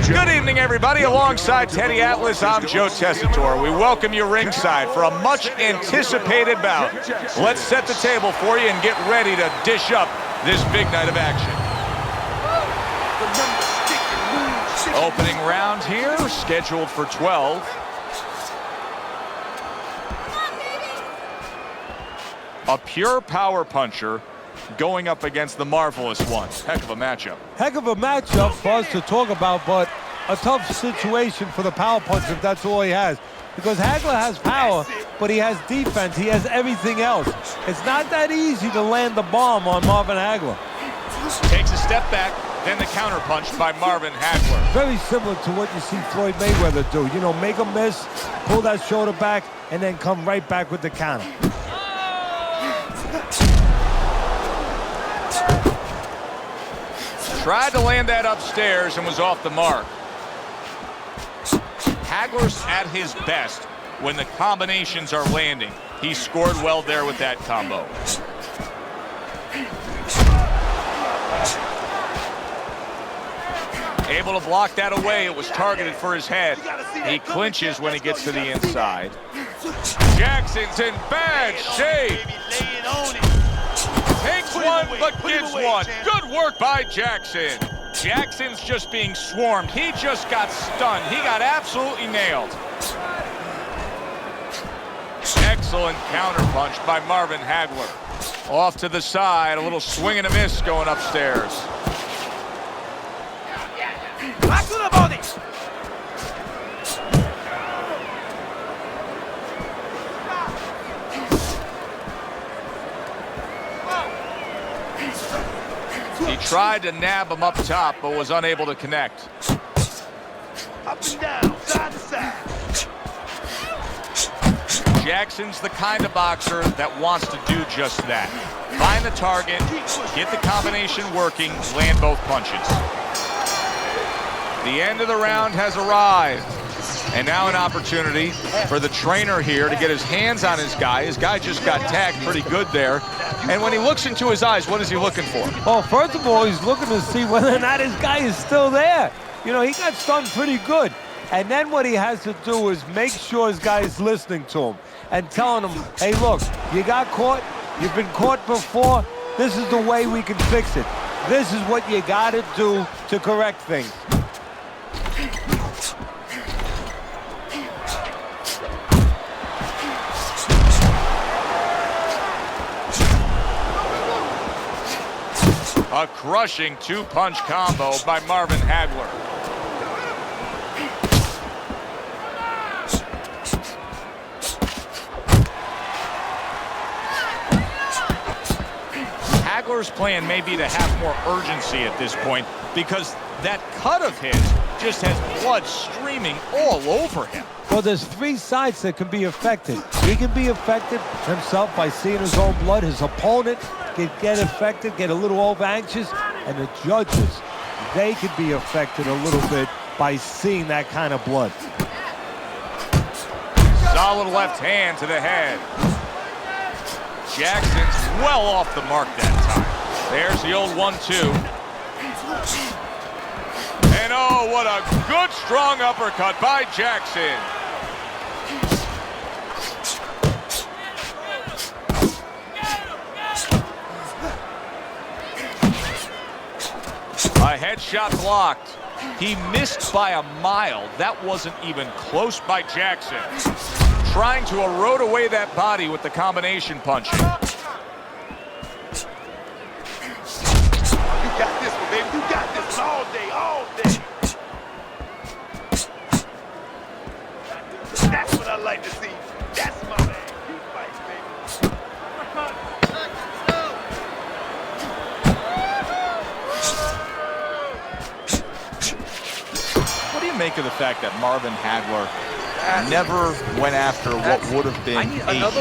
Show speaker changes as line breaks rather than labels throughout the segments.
Good evening, everybody. Alongside Teddy Atlas, I'm Joe Tessitore. We welcome you ringside for a much-anticipated bout. Let's set the table for you and get ready to dish up this big night of action. Opening round here, scheduled for 12. A pure power puncher going up against the marvelous one. Heck of a matchup.
Heck of a matchup for us to talk about, but a tough situation for the power puncher if that's all he has. Because Hagler has power, but he has defense. He has everything else. It's not that easy to land the bomb on Marvin Hagler.
Takes a step back, then the counter punch by Marvin Hagler.
Very similar to what you see Floyd Mayweather do. You know, make a miss, pull that shoulder back, and then come right back with the counter.
Tried to land that upstairs and was off the mark. Hagler's at his best when the combinations are landing. He scored well there with that combo. Able to block that away. It was targeted for his head. He clinches when he gets to the inside. Jackson's in bad shape. Takes one, but gives one. Good work by Jackson. Jackson's just being swarmed. He just got stunned. He got absolutely nailed. Excellent counter punch by Marvin Hagler. Off to the side, a little swing and a miss going upstairs.
Back to the body.
He tried to nab him up top, but was unable to connect.
Up and down, side to side.
Jackson's the kind of boxer that wants to do just that. Find the target, get the combination working, land both punches. The end of the round has arrived. And now an opportunity for the trainer here to get his hands on his guy. His guy just got tagged pretty good there. And when he looks into his eyes, what is he looking for?
Well, first of all, he's looking to see whether or not his guy is still there. You know, he got stunned pretty good. And then what he has to do is make sure his guy is listening to him and telling him, hey, look, you got caught. You've been caught before. This is the way we can fix it. This is what you got to do to correct things.
A crushing two-punch combo by Marvin Hagler. Hagler's plan may be to have more urgency at this point because that cut of his just has blood streaming all over him.
Well, there's three sides that can be affected. He can be affected himself by seeing his own blood. His opponent can get affected, get a little over-anxious. And the judges, they could be affected a little bit by seeing that kind of blood.
Solid left hand to the head. Jackson's well off the mark that time. There's the old 1-2. And oh, what a good strong uppercut by Jackson. A headshot blocked. He missed by a mile. That wasn't even close by Jackson. Trying to erode away that body with the combination punching.
You got this one, baby. You got this one all day, all day. That's what I like to see. That's my man. You fight, baby.
What do you make of the fact that Marvin Hagler never went after what would have been a huge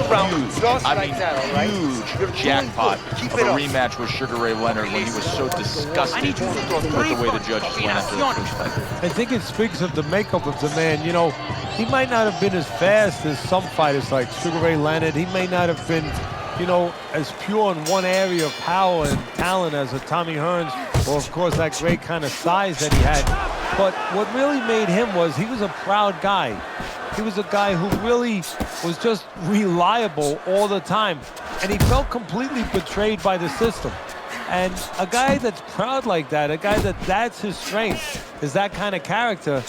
jackpot of a rematch with Sugar Ray Leonard when he was so disgusted with the way the judges went after the first fight?
I think it speaks of the makeup of the man. You know, he might not have been as fast as some fighters like Sugar Ray Leonard. He may not have been, you know, as pure in one area of power and talent as a Tommy Hearns, or of course that great kind of size that he had. But what really made him was he was a proud guy. He was a guy who really was just reliable all the time. And he felt completely betrayed by the system. And a guy that's proud like that, a guy that's his strength, is that kind of character,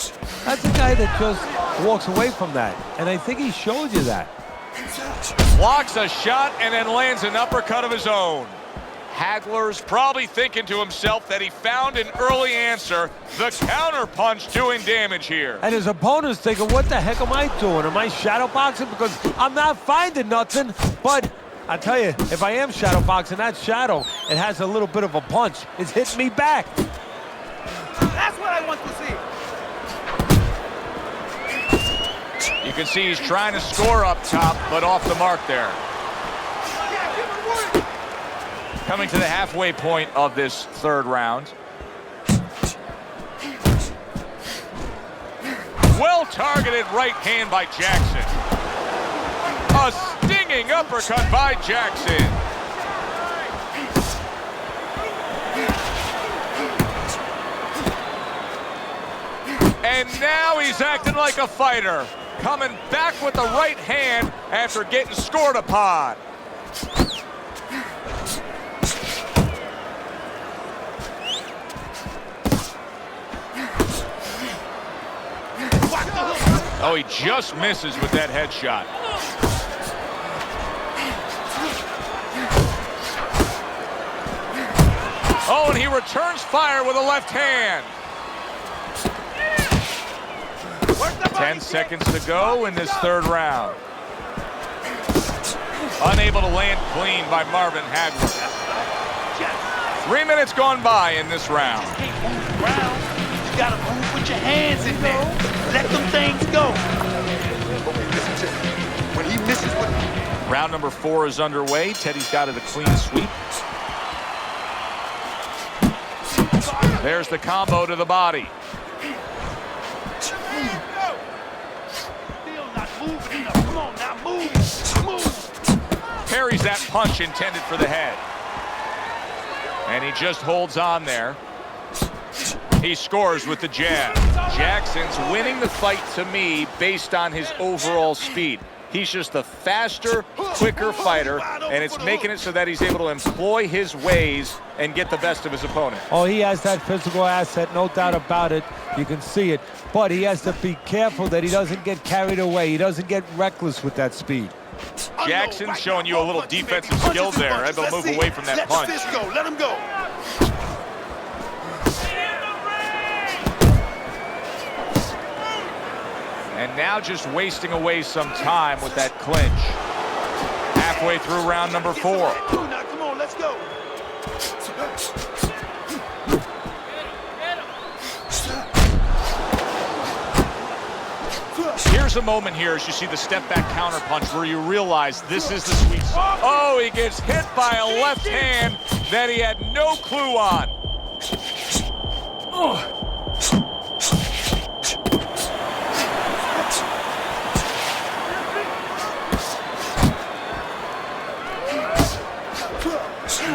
that's a guy that just walks away from that. And I think he showed you that.
Blocks a shot and then lands an uppercut of his own. Hagler's probably thinking to himself that he found an early answer. The counter punch doing damage here.
And his opponent's thinking, what the heck am I doing? Am I shadow boxing? Because I'm not finding nothing. But I tell you, if I am shadow boxing, that shadow, it has a little bit of a punch. It's hitting me back.
That's what I want to see.
You can see he's trying to score up top, but off the mark there. Coming to the halfway point of this third round. Well-targeted right hand by Jackson. A stinging uppercut by Jackson. And now he's acting like a fighter. Coming back with the right hand after getting scored upon. Oh, he just misses with that headshot. Oh, and he returns fire with a left hand. 10 seconds to go in this third round. Unable to land clean by Marvin Hagler. 3 minutes gone by in this round.
You gotta move with your hands in there. Let them things go. When he misses with
Round number 4 is underway. Teddy's got it a clean sweep. There's the combo to the body.
Still not moving enough. Come on now, move.
Parries that punch intended for the head. And he just holds on there. He scores with the jab. Jackson's winning the fight to me based on his overall speed. He's just a faster, quicker fighter, and it's making it so that he's able to employ his ways and get the best of his opponent.
Oh, he has that physical asset, no doubt about it. You can see it. But he has to be careful that he doesn't get carried away. He doesn't get reckless with that speed.
Jackson's showing you a little defensive skill there, able to move away from that punch.
Let the fist go. Let him go.
And now just wasting away some time with that clinch. Halfway through round number 4.
Now, come on, let's go.
Here's a moment here as you see the step back counter punch where you realize this is the sweet spot. Oh, he gets hit by a left hand that he had no clue on.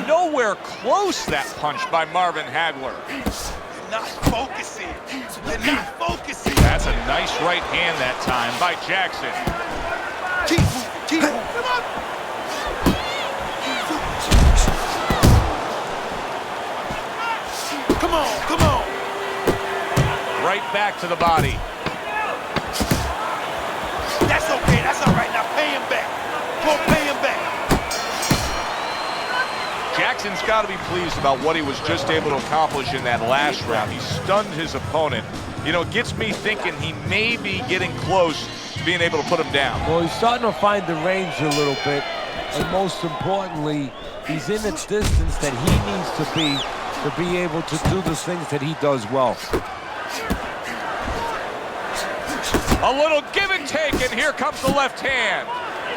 Nowhere close that punch by Marvin Hagler.
You're not focusing. You're not focusing.
That's a nice right hand that time by Jackson.
Keep moving. Keep moving. Come on. Come on.
Right back to the body.
That's okay. That's all right. Now pay him back. Go pay him back.
Jackson's got to be pleased about what he was just able to accomplish in that last round. He stunned his opponent. You know, it gets me thinking he may be getting close to being able to put him down.
Well, he's starting to find the range a little bit. And most importantly, he's in the distance that he needs to be able to do the things that he does well.
A little give and take, and here comes the left hand.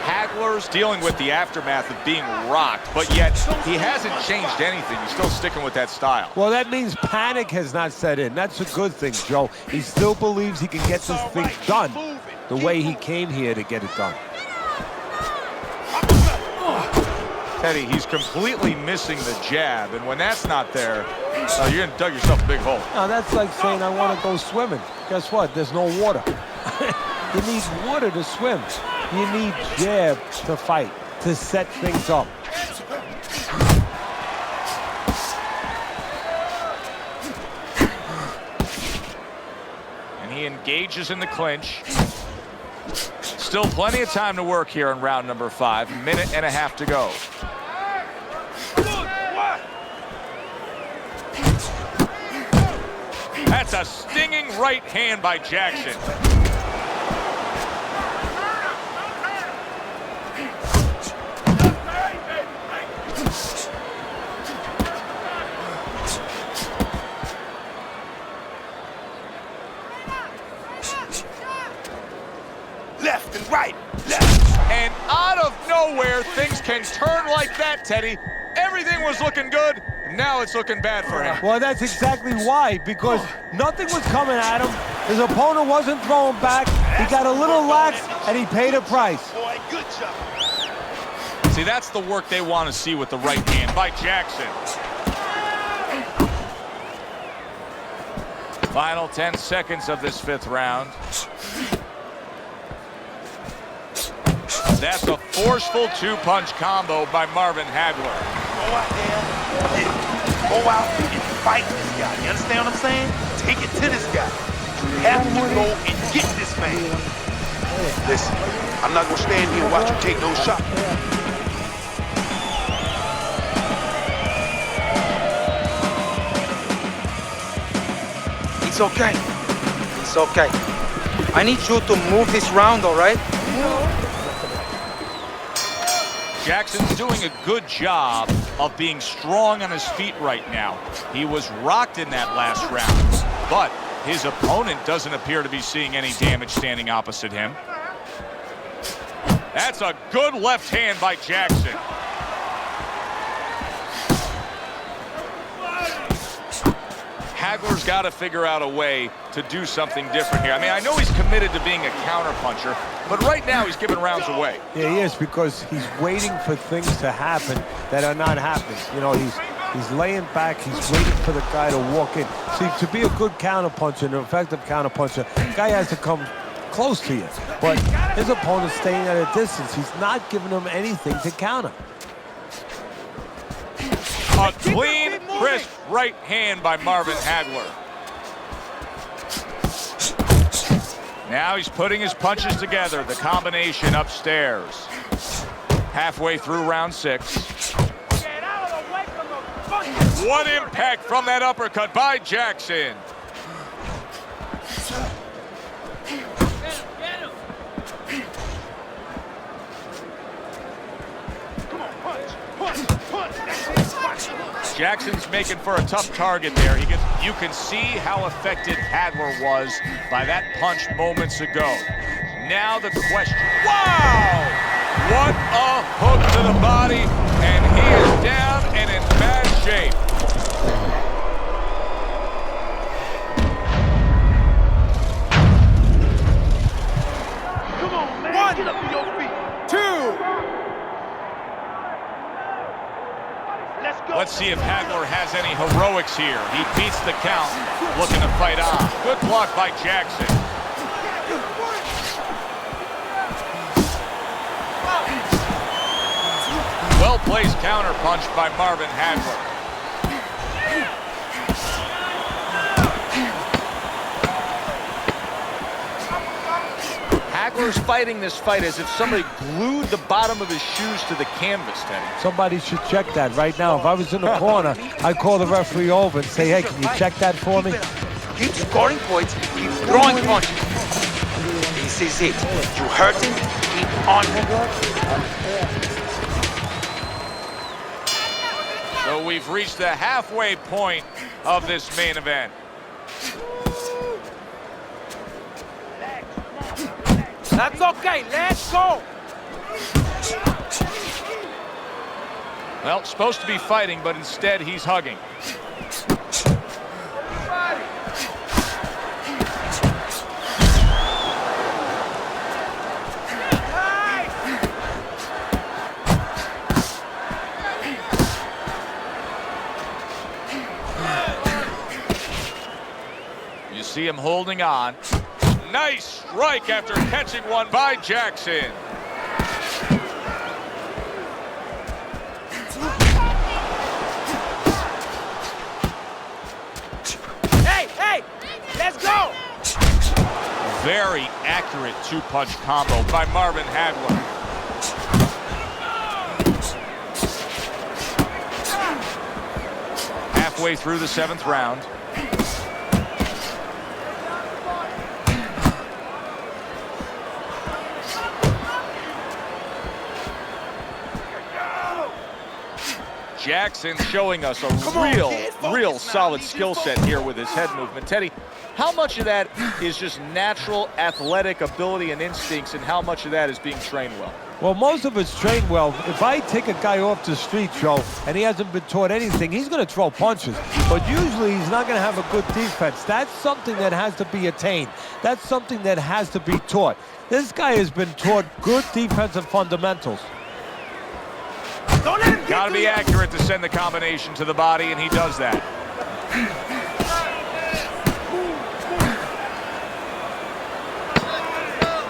Hagler's dealing with the aftermath of being rocked, but yet he hasn't changed anything. He's still sticking with that style.
Well, that means panic has not set in. That's a good thing, Joe. He still believes he can get this thing done the way he came here to get it done.
Teddy, he's completely missing the jab, and when that's not there, Oh, you're gonna dug yourself a big hole.
Now that's like saying I want to go swimming. Guess what? There's no water. You need water to swim. You need jab to fight, to set things up.
And he engages in the clinch. Still plenty of time to work here in round number 5. Minute and a half to go. That's a stinging right hand by Jackson.
Left and right, left.
And out of nowhere, things can turn like that, Teddy. Everything was looking good. Now it's looking bad for him.
Well, that's exactly why, because nothing was coming at him. His opponent wasn't throwing back. He got a little lax, and he paid a price.
Boy, good job.
See, that's the work they want to see with the right hand by Jackson. Final 10 seconds of this 5th round. That's a forceful 2-punch combo by Marvin Hagler.
Go out there, go out and fight this guy. You understand what I'm saying? Take it to this guy. You have to go and get this man. Listen, I'm not gonna stand here and watch you take those shots.
It's okay. It's okay. I need you to move this round, all right?
Jackson's doing a good job of being strong on his feet right now. He was rocked in that last round, but his opponent doesn't appear to be seeing any damage standing opposite him. That's a good left hand by Jackson. Hagler's got to figure out a way to do something different here. I mean, I know he's committed to being a counterpuncher, but right now he's giving rounds away.
Yeah, he is, because he's waiting for things to happen that are not happening. You know, he's laying back, he's waiting for the guy to walk in. See, to be a good counterpuncher, an effective counterpuncher, the guy has to come close to you. But his opponent's staying at a distance. He's not giving him anything to counter.
A clean, crisp right hand by Marvin Hagler. Now he's putting his punches together, the combination upstairs. Halfway through round 6. What impact from that uppercut by Jackson. Jackson's making for a tough target there. You can see how effective Hagler was by that punch moments ago. Now the question, wow! What a hook to the body, and he is down and in bad shape.
Come on, man. 1, get up to your feet.
2.
Let's see if Hagler has any heroics here. He beats the count, looking to fight on. Good block by Jackson. Well-placed counter punch by Marvin Hagler. Hagler's fighting this fight as if somebody glued the bottom of his shoes to the canvas, Teddy.
Somebody should check that right now. If I was in the corner, I'd call the referee over and say, hey, can you check that for me?
Keep scoring points, keep throwing punches. This is it. You hurt him, keep on.
So we've reached the halfway point of this main event.
That's okay, let's go.
Well, supposed to be fighting, but instead he's hugging. You see him holding on. Nice strike after catching one by Jackson.
Hey, let's go!
Very accurate two-punch combo by Marvin Hagler. Halfway through the 7th round. Jackson showing us a real solid skill set here with his head movement. Teddy, how much of that is just natural athletic ability and instincts, and how much of that is being trained well?
Well, most of it's trained well. If I take a guy off the street, Joe, and he hasn't been taught anything, he's going to throw punches. But usually he's not going to have a good defense. That's something that has to be attained. That's something that has to be taught. This guy has been taught good defensive fundamentals.
Don't let him get
Got to be accurate to send the combination to the body, and he does that.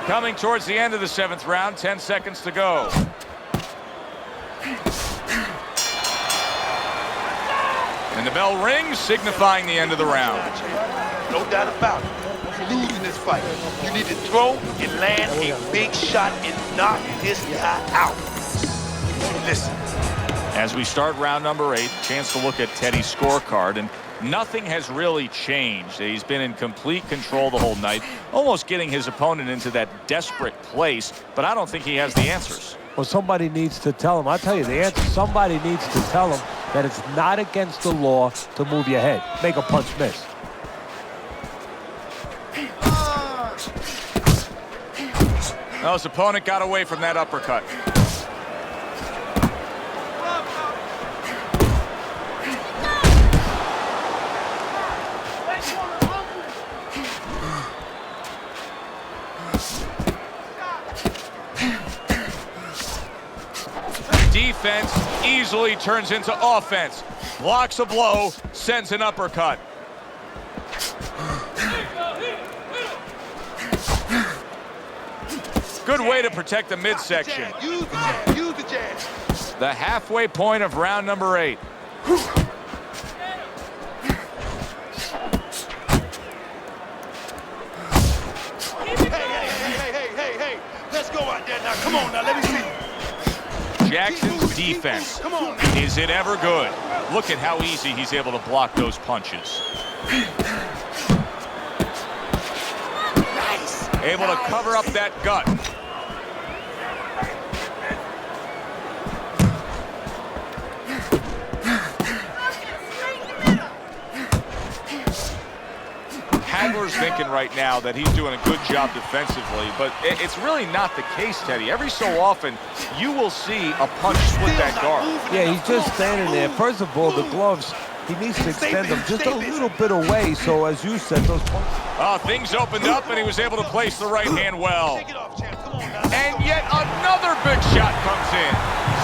Coming towards the end of the 7th round, 10 seconds to go. And the bell rings, signifying the end of the round.
No doubt about it. You lose in this fight. You need to throw and land a big shot and knock this guy out. Listen.
As we start round number 8, chance to look at Teddy's scorecard, and nothing has really changed. He's been in complete control the whole night, almost getting his opponent into that desperate place, but I don't think he has the answers.
Well, somebody needs to tell him. I'll tell you the answer. Somebody needs to tell him that it's not against the law to move your head. Make a punch miss.
Well, his opponent got away from that uppercut. Defense easily turns into offense. Blocks a blow, sends an uppercut. Good way to protect the midsection.
Use the jab. Use the jab.
The halfway point of round number 8.
Hey. Let's go out there now. Come on now. Let me see.
Jackson's defense.
Come on.
Is it ever good? Look at how easy he's able to block those punches.
Nice.
Able to cover up that gut. Hagler's thinking right now that he's doing a good job defensively, but it's really not the case, Teddy. Every so often, you will see a punch split that guard.
Yeah, he's just standing there. First of all, the gloves, he needs to extend them just a little bit away, so as you said, those punches.
Things opened up, and he was able to place the right hand well.
Take it off, champ. Come on now.
And yet another big shot comes in.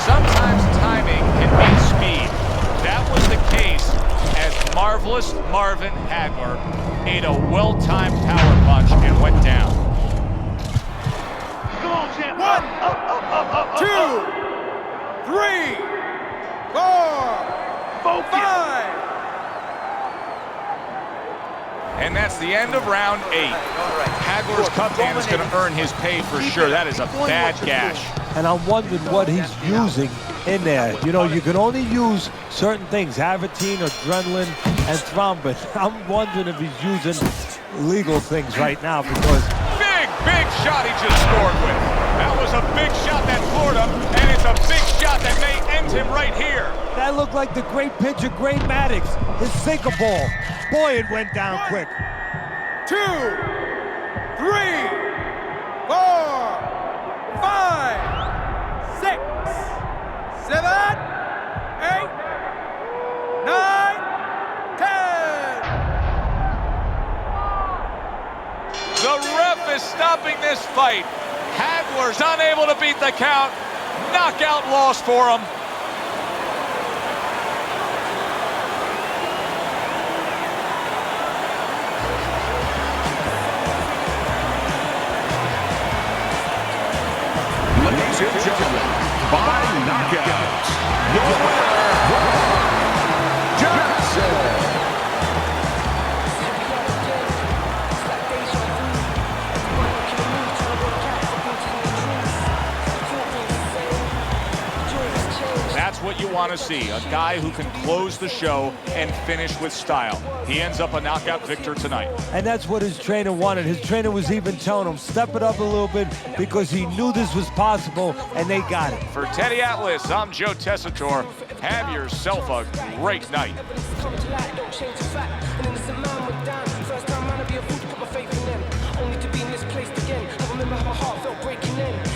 Sometimes timing can beat speed. That was the case as marvelous Marvin Hagler ate a well-timed power punch and went down.
Come on, champ.
1, 2, 3, 4, 5.
And that's the end of round 8. Hagler's cup hand is going to earn his pay for sure. That is a bad gash.
And I'm wondering what he's using in there. You know, you can only use certain things, Avitine, adrenaline, and thrombin. I'm wondering if he's using legal things right now because...
Big shot he just scored with. That was a big shot that floored him, and it's a big shot that may end him right here.
That looked like the great pitcher, Great Maddox, his sinker ball. Boy, it went down quick.
2, 3, 4, 5, 6, 7, 8, 9, 10.
The ref is stopping this fight. Hagler's unable to beat the count. Knockout loss for him. That's what you want to see, a guy who can close the show and finish with style. He ends up a knockout victor tonight.
And that's what his trainer wanted. His trainer was even telling him, step it up a little bit, because he knew this was possible, and they got it.
For Teddy Atlas, I'm Joe Tessitore. Have yourself a great night.
Only to be misplaced again. I remember how my heart felt breaking in.